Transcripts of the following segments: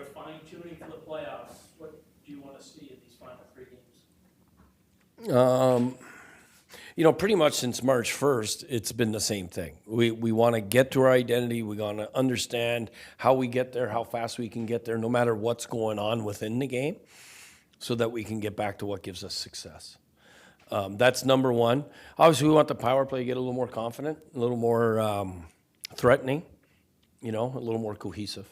your fine tuning for the playoffs, what do you want to see in these final 3 games? Pretty much since March 1st, it's been the same thing. We want to get to our identity. We want to understand how we get there, how fast we can get there, no matter what's going on within the game, so that we can get back to what gives us success. That's number one. Obviously, we want the power play to get a little more confident, a little more threatening, a little more cohesive.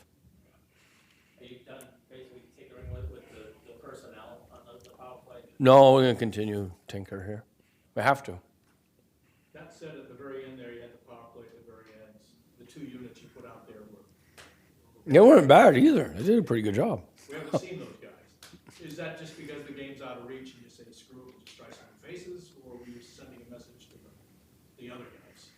Are you done basically tinkering with the personnel on the power play? No, we're going to continue tinker here. We have to. That said, at the very end there, you had the power play at the very end. The 2 units you put out there were. They weren't bad either. They did a pretty good job. We haven't seen those guys. Is that just because the game's out of reach and you say screw it and just try some faces, or were you sending a message to the other guys?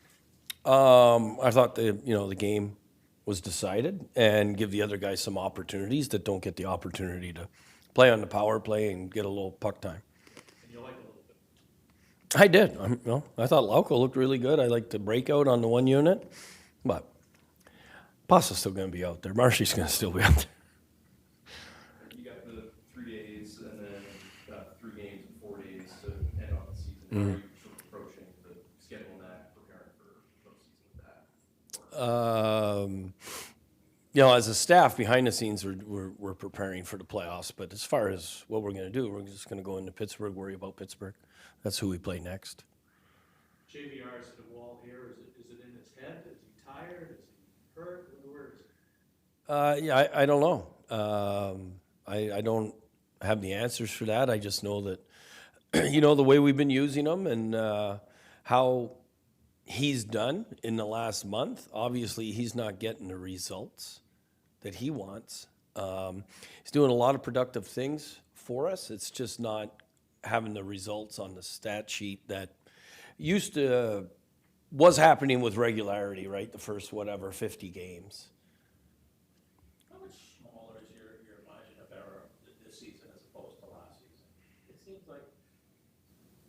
I thought the game was decided, and give the other guys some opportunities that don't get the opportunity to play on the power play and get a little puck time. And you like a little bit. I did. I thought Lauco looked really good. I liked the breakout on the 1 unit, but Pasa's still going to be out there. Marshy's going to still be out there. You got the 3 days and then 3 games in 4 days to end off the season. Mm-hmm. How are you sort of approaching the scheduling that, preparing for postseason with that? As a staff behind the scenes, we're preparing for the playoffs. But as far as what we're going to do, we're just going to go into Pittsburgh, worry about Pittsburgh. That's who we play next. JVR is the wall here. Is it in his head? Is he tired? Is he hurt? Where is he? I don't know. I don't have the answers for that. I just know that, the way we've been using him and how he's done in the last month. Obviously, he's not getting the results that he wants. He's doing a lot of productive things for us. It's just not having the results on the stat sheet that was happening with regularity, right? The first, 50 games. How much smaller is your margin of error this season as opposed to last season? It seems like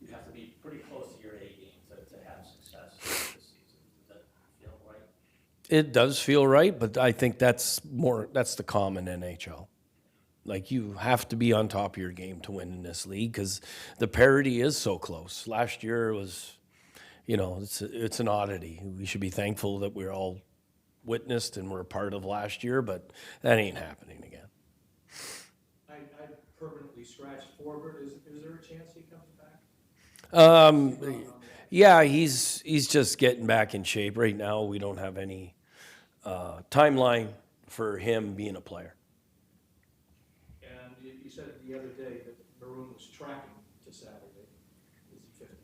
you have to be pretty close to your A game to have success this season. Does that feel right? It does feel right, but I think that's the common NHL. Like, you have to be on top of your game to win in this league because the parity is so close. Last year was, it's an oddity. We should be thankful that we're all witnessed and we're a part of last year, but that ain't happening again. I permanently scratched Forbert. Is there a chance he comes back? Yeah, he's just getting back in shape. Right now, we don't have any timeline for him being a player. And you said the other day that Maroon was tracking to Saturday. Is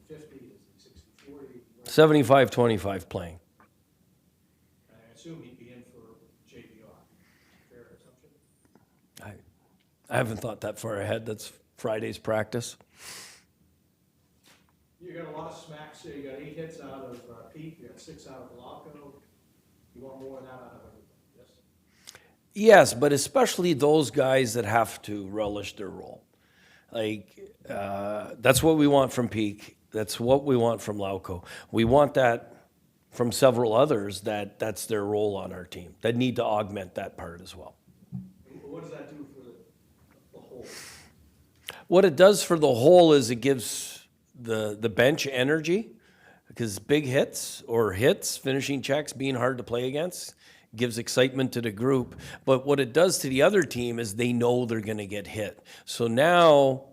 he 50-50? Is he 60-40? 75-25 playing. I assume he'd be in for JVR. Fair assumption? I haven't thought that far ahead. That's Friday's practice. You got a lot of smacks here. You got 8 hits out of Pete. You got 6 out of Blanco. You want more of that out of everybody, yes? Yes, but especially those guys that have to relish their role. That's what we want from Peak. That's what we want from Lauco. We want that from several others that's their role on our team that need to augment that part as well. What does that do for the whole? What it does for the whole is it gives the bench energy, because big hits or hits, finishing checks, being hard to play against, gives excitement to the group. But what it does to the other team is they know they're going to get hit. So now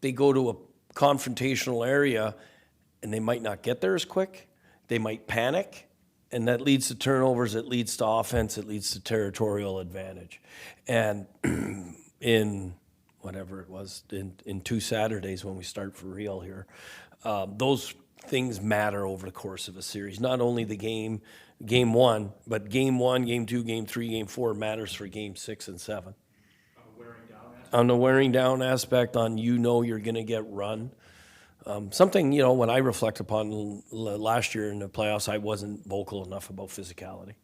they go to a confrontational area and they might not get there as quick. They might panic, and that leads to turnovers, it leads to offense, it leads to territorial advantage. And in whatever it was, in 2 Saturdays when we start for real here, those things matter over the course of a series. Not only the game 1, but game 1, game 2, game 3, game 4 matters for game 6 and 7. On the wearing down aspect, on you're going to get run. Something, when I reflect upon last year in the playoffs, I wasn't vocal enough about physicality.